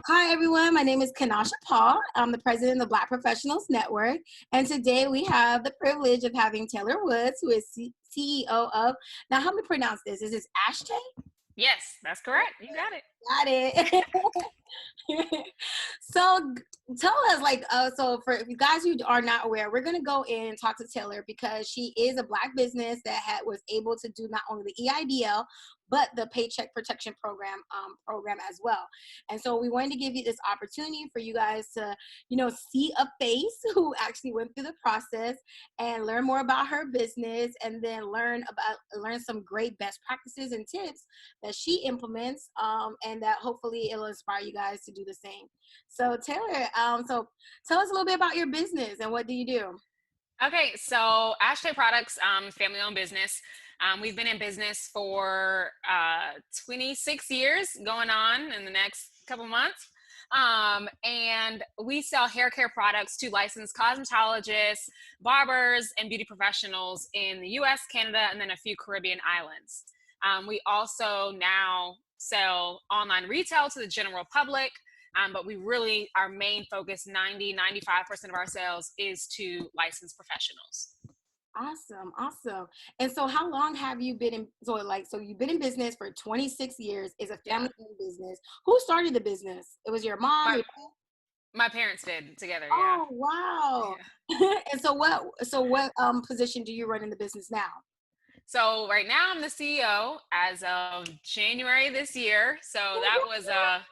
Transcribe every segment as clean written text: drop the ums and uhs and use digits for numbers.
Hi, everyone. My name is Kanasha Paul. I'm the president of the Black Professionals Network. And today we have the privilege of having Taylor Woods, who is CEO of, now help me pronounce this. Is this Ashtae? Yes, that's correct. You got it. Got it. So tell us, so for you guys who are not aware, we're going to go in and talk to Taylor because she is a Black business that was able to do not only the EIDL, but the Paycheck Protection Program as well. And so we wanted to give you this opportunity for you guys to, see a face who actually went through the process and learn more about her business, and then learn some great best practices and tips that she implements, and that hopefully it'll inspire you guys to do the same. So Taylor, so tell us a little bit about your business and what do you do? Okay, so Ashtae Products, family-owned business. We've been in business for 26 years, going on in the next couple months. And we sell hair care products to licensed cosmetologists, barbers, and beauty professionals in the US, Canada, and then a few Caribbean islands. We also now sell online retail to the general public. But we really, our main focus, 95% of our sales is to licensed professionals. Awesome. And so how long have you been in, so you've been in business for 26 years, is a family-owned business. Who started the business? It was your mom? My parents did together, yeah. Oh, wow. Yeah. And so what position do you run in the business now? So right now I'm the CEO as of January this year. So that was yeah.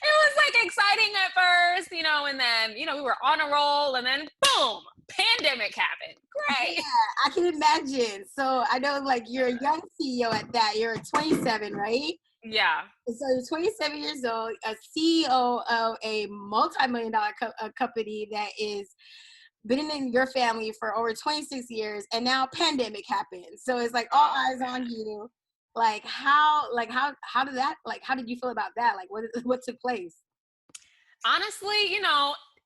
It was exciting at first, and then, we were on a roll and then boom, pandemic happened. Great. Yeah, I can imagine. So I know you're a young CEO at that. You're 27, right? Yeah. So you're 27 years old, a CEO of a multi-million-dollar company that is been in your family for over 26 years, and now pandemic happened. So it's all eyes on you. How did you feel about that? What took place? Honestly,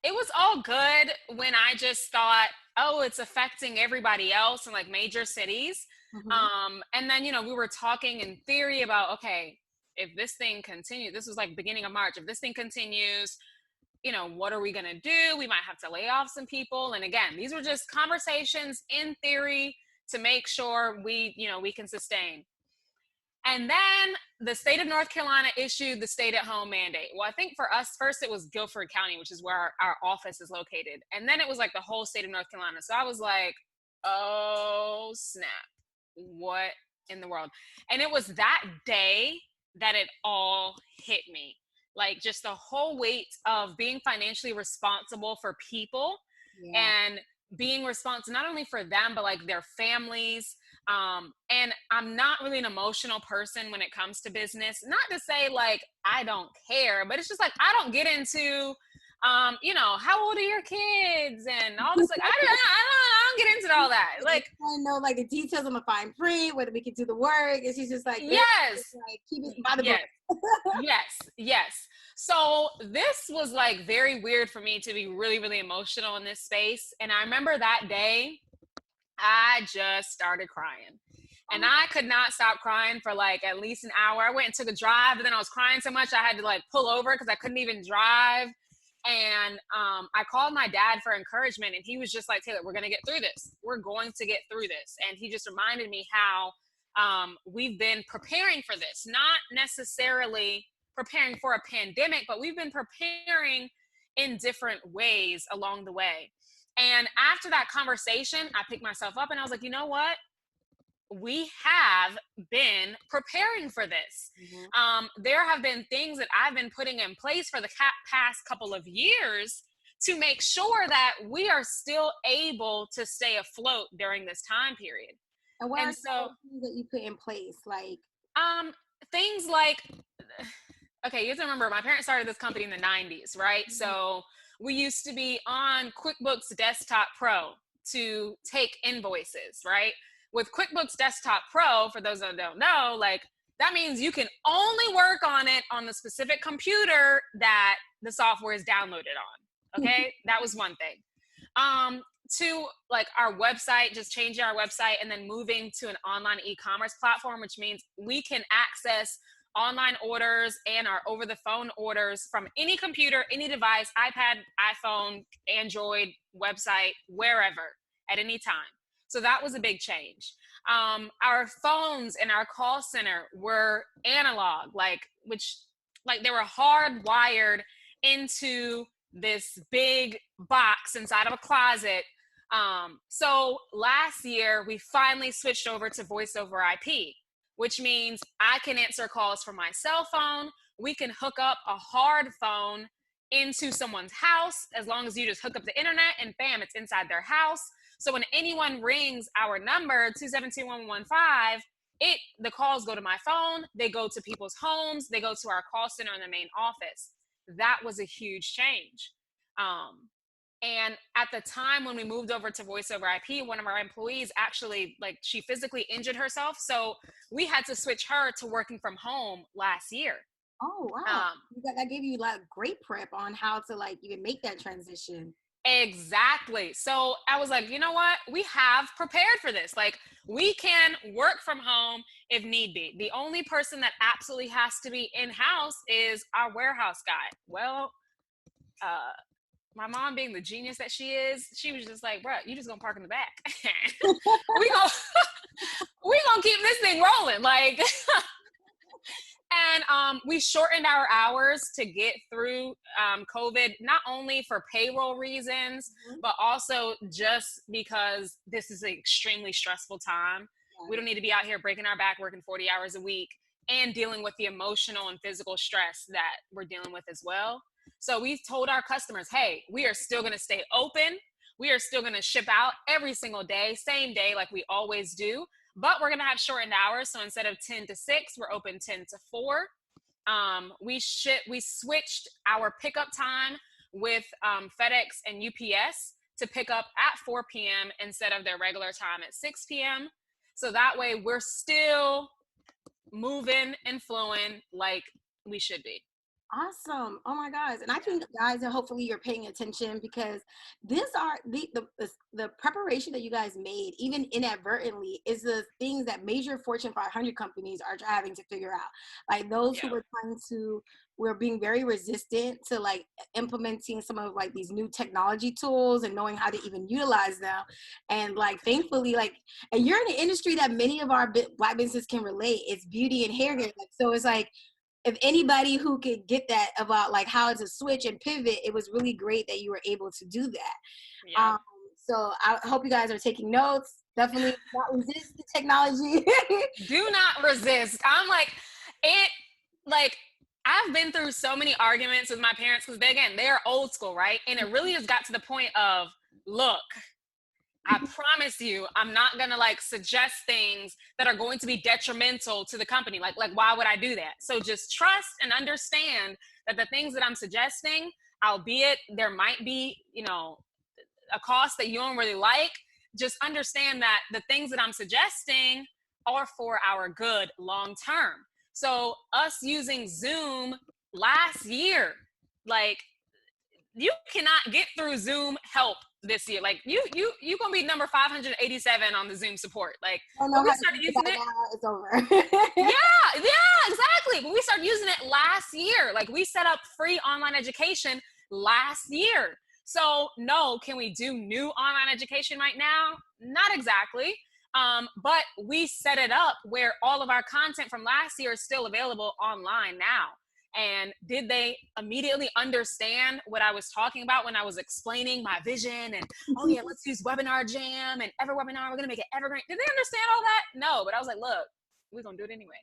it was all good when I just thought, oh, it's affecting everybody else in major cities. Mm-hmm. And then, we were talking in theory about, okay, if this thing continues, this was beginning of March, if this thing continues, what are we going to do? We might have to lay off some people. And again, these were just conversations in theory to make sure we can sustain. And then the state of North Carolina issued the stay-at-home mandate. Well, I think for us, first it was Guilford County, which is where our office is located. And then it was the whole state of North Carolina. So I was like, oh, snap. What in the world? And it was that day that it all hit me. Just the whole weight of being financially responsible for people, and being responsible not only for them, but their families. And I'm not really an emotional person when it comes to business. Not to say I don't care, but it's just I don't get into, how old are your kids and all this. I don't get into all that. I know the details of the fine print, whether we can do the work. And she's just yes, keep it by the book. Yes. So this was very weird for me to be really, really emotional in this space. And I remember that day, I just started crying. And I could not stop crying for at least an hour. I went and took a drive, and then I was crying so much I had to pull over because I couldn't even drive. And I called my dad for encouragement, and he was just like, Taylor, we're going to get through this. We're going to get through this. And he just reminded me how we've been preparing for this, not necessarily preparing for a pandemic, but we've been preparing in different ways along the way. And after that conversation, I picked myself up and I was like, you know what? We have been preparing for this. Mm-hmm. There have been things that I've been putting in place for the past couple of years to make sure that we are still able to stay afloat during this time period. And what are things that you put in place? Things okay, you have to remember, my parents started this company in the 90s, right? Mm-hmm. So we used to be on QuickBooks Desktop Pro to take invoices, right? With QuickBooks Desktop Pro, for those that don't know, that means you can only work on it on the specific computer that the software is downloaded on. Okay, that was one thing. To our website, just changing our website and then moving to an online e-commerce platform, which means we can access online orders and our over the phone orders from any computer, any device, iPad, iPhone, Android, website, wherever, at any time. So that was a big change. Our phones in our call center were analog, which they were hardwired into this big box inside of a closet. So last year we finally switched over to voice over IP, which means I can answer calls from my cell phone. We can hook up a hard phone into someone's house as long as you just hook up the internet and bam, it's inside their house. So when anyone rings our number 272-1115, the calls go to my phone, they go to people's homes, they go to our call center in the main office. That was a huge change. And at the time when we moved over to voice over IP, one of our employees actually, she physically injured herself. So we had to switch her to working from home last year. Oh, wow. That gave you great prep on how to even make that transition. Exactly. So I was like, you know what? We have prepared for this. We can work from home if need be. The only person that absolutely has to be in-house is our warehouse guy. Well, my mom, being the genius that she is, she was just like, bro, you just gonna park in the back. we gonna keep this thing rolling. And we shortened our hours to get through COVID, not only for payroll reasons, but also just because this is an extremely stressful time. Yeah. We don't need to be out here breaking our back, working 40 hours a week, and dealing with the emotional and physical stress that we're dealing with as well. So we told our customers, hey, we are still going to stay open. We are still going to ship out every single day, same day, like we always do. But we're going to have shortened hours. So instead of 10 to 6, we're open 10 to 4. We switched our pickup time with FedEx and UPS to pick up at 4 p.m. instead of their regular time at 6 p.m. So that way we're still moving and flowing like we should be. Awesome. Oh my gosh. And I think guys, and hopefully you're paying attention, because these are the preparation that you guys made, even inadvertently, is the things that major Fortune 500 companies are having to figure out. Those who were being very resistant to implementing some of these new technology tools and knowing how to even utilize them. And thankfully, and you're in an industry that many of our Black businesses can relate. It's beauty and hair care. So it's if anybody who could get that about how to switch and pivot, it was really great that you were able to do that. Yeah. So I hope you guys are taking notes. Definitely not resist the technology. Do not resist. I'm I've been through so many arguments with my parents because they're old school, right? And it really has got to the point of, look, I promise you, I'm not going to suggest things that are going to be detrimental to the company. Why would I do that? So just trust and understand that the things that I'm suggesting, albeit there might be, a cost that you don't really like, just understand that the things that I'm suggesting are for our good long term. So us using Zoom last year, you cannot get through Zoom help this year. You gonna be number 587 on the Zoom support. When we started using it, it's over. yeah, exactly. When we started using it last year, we set up free online education last year. So no, can we do new online education right now? Not exactly. But we set it up where all of our content from last year is still available online now. And did they immediately understand what I was talking about when I was explaining my vision and, oh yeah, let's use Webinar Jam and every webinar, we're going to make it evergreen. Did they understand all that? No, but I was like, look, we're going to do it anyway.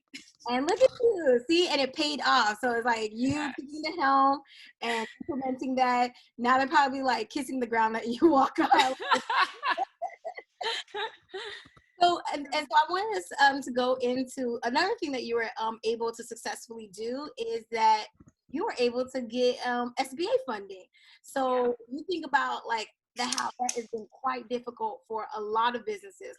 And look at you, see, and it paid off. So it's you taking the helm and implementing that. Now they're probably kissing the ground that you walk on. So, and so I want us to go into another thing that you were able to successfully do is that you were able to get SBA funding. So you think about how that has been quite difficult for a lot of businesses.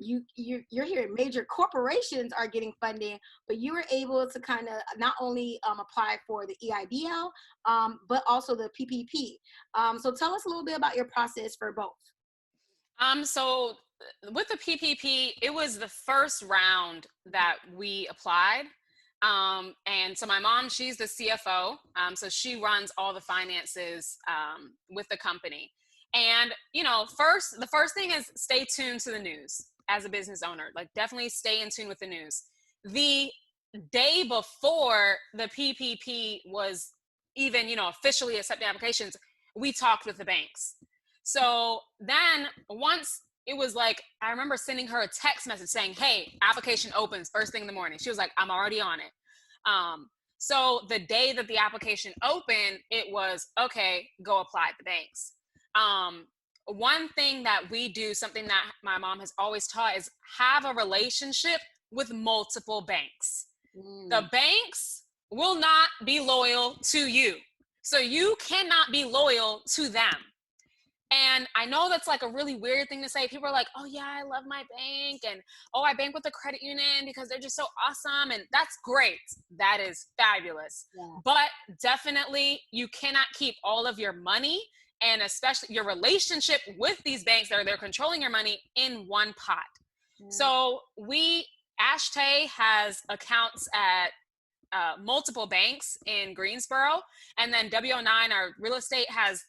You're hearing major corporations are getting funding, but you were able to kind of not only apply for the EIDL, but also the PPP. So tell us a little bit about your process for both. So with the PPP, it was the first round that we applied. And so my mom, she's the CFO. So she runs all the finances with the company. And, you know, the first thing is stay tuned to the news as a business owner. Like, definitely stay in tune with the news. The day before the PPP was even, you know, officially accepting applications, we talked with the banks. So then once it was like, I remember sending her a text message saying, hey, application opens first thing in the morning. She was like, I'm already on it. So the day that the application opened, it was, okay, go apply at the banks. One thing that we do, something that my mom has always taught, is have a relationship with multiple banks. The banks will not be loyal to you. So you cannot be loyal to them. And I know that's like a really weird thing to say. People are like, oh yeah, I love my bank. And oh, I bank with the credit union because they're just so awesome. And that's great. That is fabulous. Yeah. But definitely you cannot keep all of your money, and especially your relationship with these banks that they're controlling your money, in one pot. Yeah. So Ashtae has accounts at multiple banks in Greensboro, and then W09, our real estate, has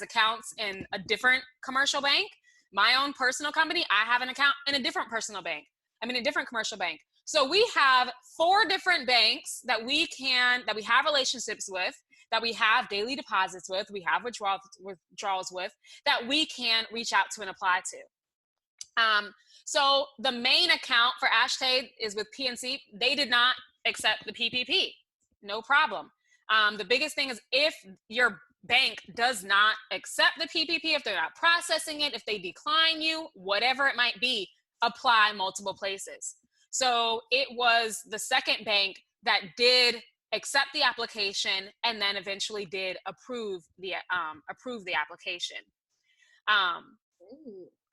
accounts in a different commercial bank. My own personal company, I have an account in a different commercial bank. So we have 4 different banks that we have relationships with, that we have daily deposits with, we have withdrawals with, that we can reach out to and apply to. So the main account for Ashtae is with PNC. They did not accept the PPP. No problem. The biggest thing is, if your bank does not accept the PPP, if they're not processing it, if they decline you, whatever it might be, apply multiple places. So it was the second bank that did accept the application and then eventually did approve the application.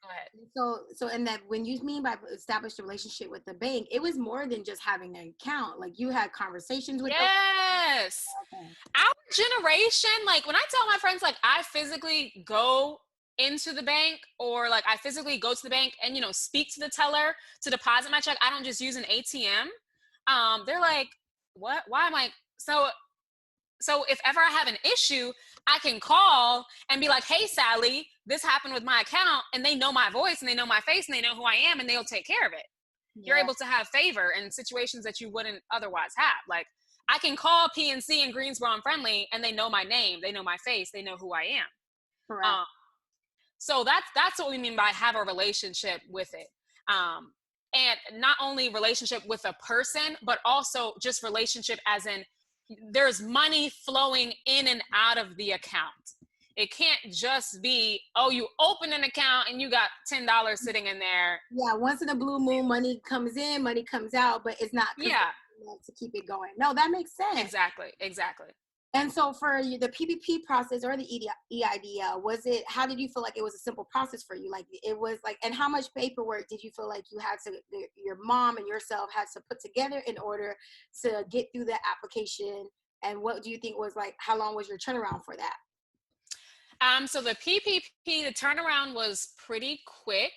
Go ahead. So and that, when you mean by established a relationship with the bank, it was more than just having an account. Like, you had conversations with yes. them. Okay. Our generation, like, when I tell my friends, like, I physically go into the bank, or like I physically go to the bank and, you know, speak to the teller to deposit my check, I don't just use an ATM. They're like, what? Why am I so if ever I have an issue, I can call and be like, hey, Sally, this happened with my account, and they know my voice and they know my face and they know who I am, and they'll take care of it. Yeah. You're able to have favor in situations that you wouldn't otherwise have. Like, I can call PNC in Greensboro and Friendly, and they know my name, they know my face, they know who I am. Correct. So that's what we mean by have a relationship with it. And not only relationship with a person, but also just relationship as in, there's money flowing in and out of the account. It can't just be, oh, you open an account and you got $10 sitting in there. Yeah, once in a blue moon, money comes in, money comes out, but it's not to keep it going. No, that makes sense. Exactly. And so for you, the PPP process or the EIDL, how did you feel like it was a simple process for you? Like, it was like, and how much paperwork did you feel like your mom and yourself had to put together in order to get through the application? And what do you think was, like, how long was your turnaround for that? So the PPP, the turnaround was pretty quick.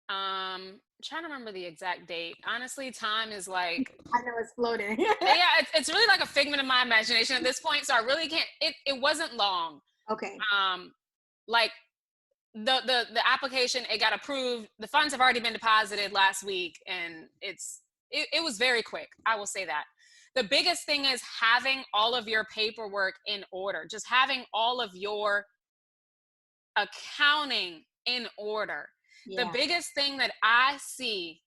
I'm trying to remember the exact date. Honestly, time is like, I know it's floating. Yeah, it's really like a figment of my imagination at this point. So I really can't. It wasn't long. Okay. Like the application, it got approved. The funds have already been deposited last week, and it was very quick. I will say that. The biggest thing is having all of your paperwork in order. Just having all of your accounting in order. Yeah. The biggest thing that I see,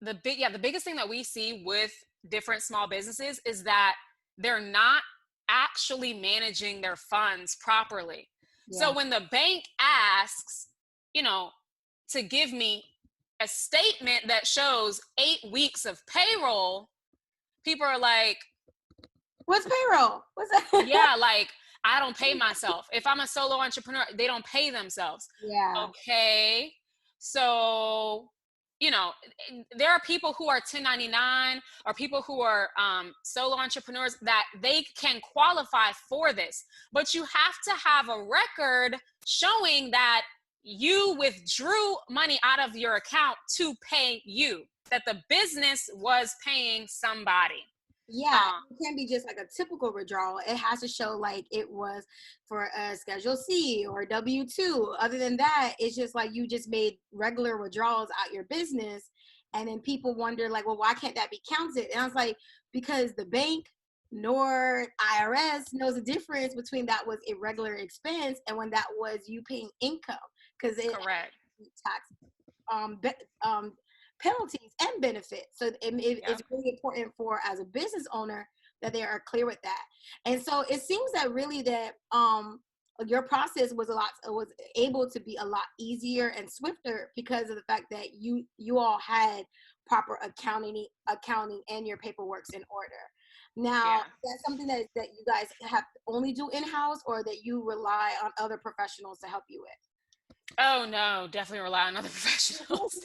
the biggest thing that we see with different small businesses is that they're not actually managing their funds properly. Yeah. So when the bank asks, you know, to give me a statement that shows 8 weeks of payroll, people are like, what's payroll? What's that? Yeah, like, I don't pay myself. If I'm a solo entrepreneur, they don't pay themselves. Yeah. Okay. So, you know, there are people who are 1099 or people who are solo entrepreneurs that they can qualify for this, but you have to have a record showing that you withdrew money out of your account to pay you, that the business was paying somebody. Yeah, it can't be just like a typical withdrawal. It has to show like it was for a Schedule C or W-2. Other than that, it's just like you just made regular withdrawals out your business. And then people wonder like, well, why can't that be counted? And I was like, because the bank nor IRS knows the difference between that was a regular expense and when that was you paying income. Because it Correct. tax penalties and benefits. So it's really important for as a business owner that they are clear with that. And so it seems that really that your process was able to be a lot easier and swifter because of the fact that you all had proper accounting and your paperwork's in order. Now, that's something that you guys have only do in-house or that you rely on other professionals to help you with? Oh no, definitely rely on other professionals.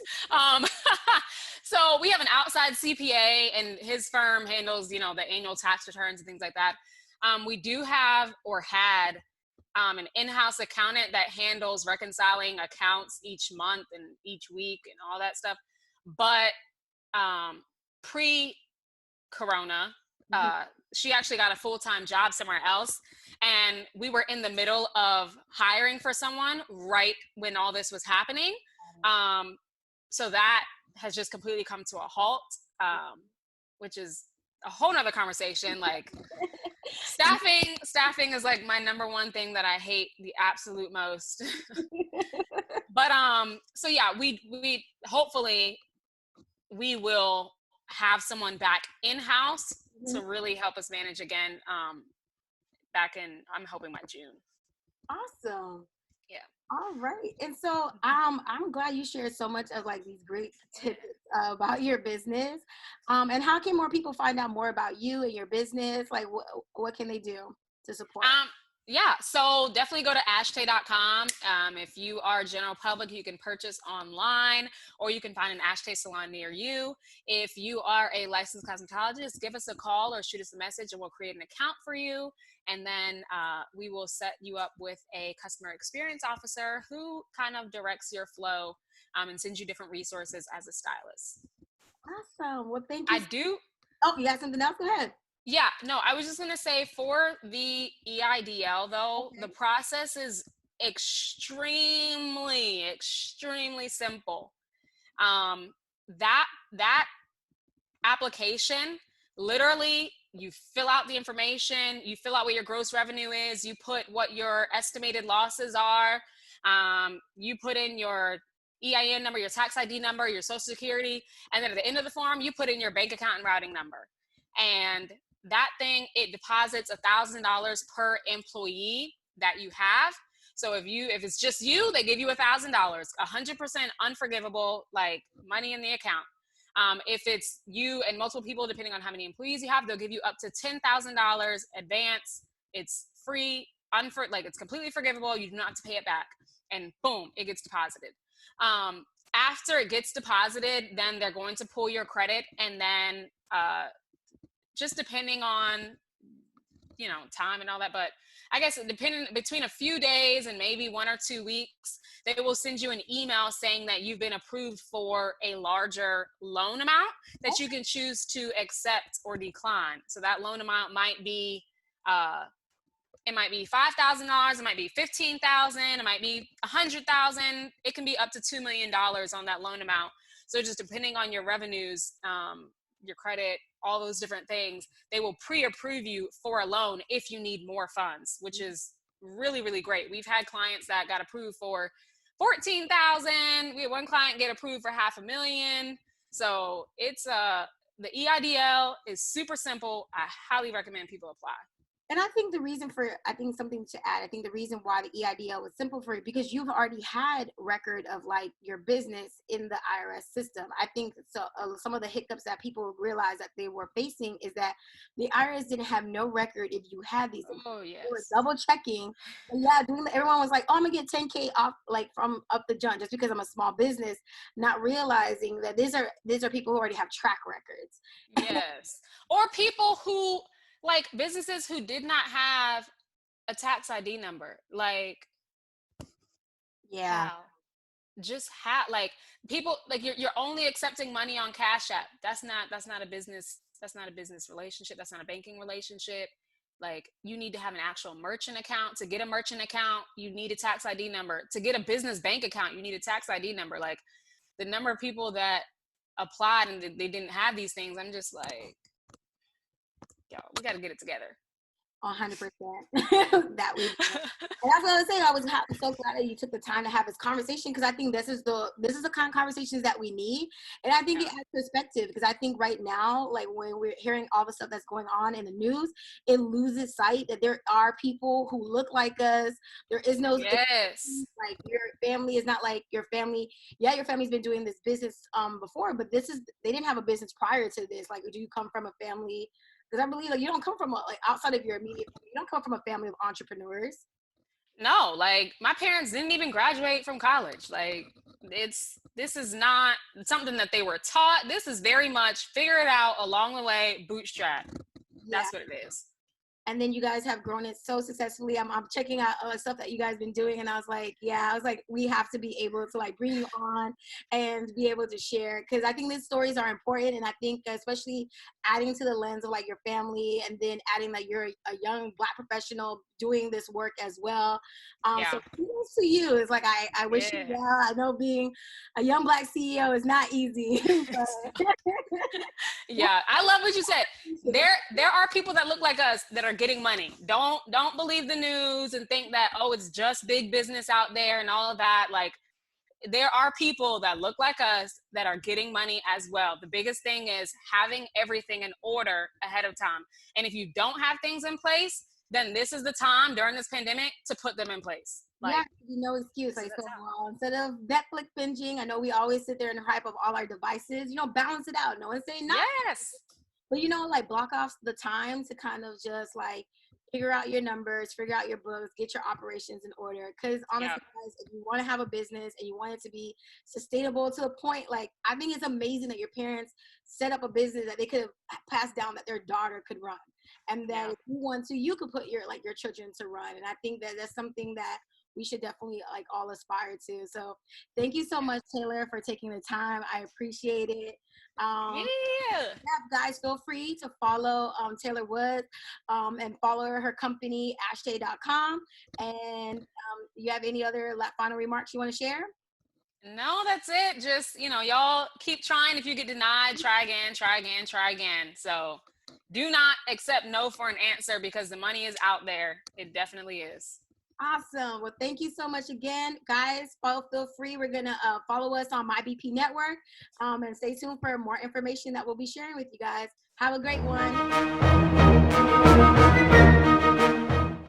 So we have an outside CPA and his firm handles, the annual tax returns and things like that. We do have or had an in-house accountant that handles reconciling accounts each month and each week and all that stuff. But pre-corona, she actually got a full-time job somewhere else, and we were in the middle of hiring for someone right when all this was happening. So that has just completely come to a halt, which is a whole nother conversation. Like staffing is like my number one thing that I hate the absolute most. But so yeah, we hopefully we will have someone back in-house to really help us manage again, back in, I'm hoping by June. Awesome. Yeah. All right. And so I'm glad you shared so much of like these great tips about your business. And how can more people find out more about you and your business? Like what can they do to support? Yeah, so definitely go to ashtae.com. If you are general public, you can purchase online, or you can find an Ashtae salon near you. If you are a licensed cosmetologist, give us a call or shoot us a message and we'll create an account for you. And then we will set you up with a customer experience officer who kind of directs your flow and sends you different resources as a stylist. Awesome. Well, thank you. I do. Oh, you got something else? Go ahead. Yeah, no, I was just going to say for the EIDL, though, the process is extremely, extremely simple. That application, literally, you fill out the information, you fill out what your gross revenue is, you put what your estimated losses are, you put in your EIN number, your tax ID number, your social security, and then at the end of the form, you put in your bank account and routing number. And that thing, it deposits $1,000 per employee that you have. So if it's just you, they give you $1,000, 100% unforgivable, like money in the account. If it's you and multiple people, depending on how many employees you have, they'll give you up to $10,000 advance. It's free, it's completely forgivable. You do not have to pay it back, and boom, it gets deposited. After it gets deposited, then they're going to pull your credit, and then just depending on, time and all that, but I guess depending between a few days and maybe 1 or 2 weeks, they will send you an email saying that you've been approved for a larger loan amount that you can choose to accept or decline. So that loan amount might be, it might be $5,000, it might be $15,000, it might be $100,000. It can be up to $2 million on that loan amount. So just depending on your revenues, your credit, all those different things, they will pre-approve you for a loan if you need more funds, which is really, really great. We've had clients that got approved for $14,000. We had one client get approved for $500,000. So it's the EIDL is super simple. I highly recommend people apply. And I think something to add, I think the reason why the EIDL was simple for you, because you've already had record of like your business in the IRS system. I think so. Some of the hiccups that people realized that they were facing is that the IRS didn't have no record if you had these. Oh, yes. They were double checking. And yeah, everyone was like, oh, I'm going to get 10K off, like from up the jump just because I'm a small business, not realizing that these are people who already have track records. Yes. Or people who, like businesses who did not have a tax ID number. Like Yeah. How? Just how, like, people, like, you're only accepting money on Cash App. That's not a business. That's not a business relationship. That's not a banking relationship. Like, you need to have an actual merchant account. To get a merchant account, you need a tax ID number. To get a business bank account, you need a tax ID number. Like, the number of people that applied and they didn't have these things, I'm just like, yo, we got to get it together. 100% that we do. And that's what I was saying. I was so glad that you took the time to have this conversation, because I think this is the kind of conversations that we need. And I think Yeah. it adds perspective, because I think right now, like when we're hearing all the stuff that's going on in the news, it loses sight that there are people who look like us. There is no Yes. like, your family is not like your family. Yeah, your family's been doing this business before, but they didn't have a business prior to this. Like, do you come from a family? Because I believe, like, you don't come from like outside of your immediate family. You don't come from a family of entrepreneurs. No, like, my parents didn't even graduate from college. Like, this is not something that they were taught. This is very much figure it out along the way, bootstrap. Yeah. That's what it is. And then you guys have grown it so successfully. I'm checking out stuff that you guys been doing, and I was like, we have to be able to, like, bring you on and be able to share, because I think these stories are important, and I think especially adding to the lens of, like, your family, and then adding that you're a young Black professional doing this work as well. Yeah. So kudos to you. It's like, I wish you Yeah. well. I know being a young Black CEO is not easy. But Yeah, I love what you said. There are people that look like us that are getting money. Don't believe the news and think that, oh, it's just big business out there and all of that. Like, there are people that look like us that are getting money as well. The biggest thing is having everything in order ahead of time. And if you don't have things in place, then this is the time during this pandemic to put them in place. yeah, Like, no excuse. this is Like, the so time. instead of Netflix binging, I know we always sit there and hype of all our devices. Balance it out. No one's saying not, Yes. but like, block off the time to kind of just, like, figure out your numbers, figure out your books, get your operations in order. Because Yeah. honestly, guys, if you want to have a business and you want it to be sustainable to a point, like, I think it's amazing that your parents set up a business that they could have passed down, that their daughter could run, and that Yeah. if you want to, you could put your children to run. And I think that that's something that we should definitely, like, all aspire to. So thank you so much, Taylor, for taking the time. I appreciate it. Um, Yeah. yeah, guys, feel free to follow Taylor Woods, and follow her company, Ashtae.com. And you have any other final remarks you want to share? No, that's it. Just, y'all keep trying. If you get denied, try again, try again, try again. So do not accept no for an answer, because the money is out there. It definitely is. Awesome. Well, thank you so much again, guys. Feel free. We're going to follow us on My BP Network, and stay tuned for more information that we'll be sharing with you guys. Have a great one.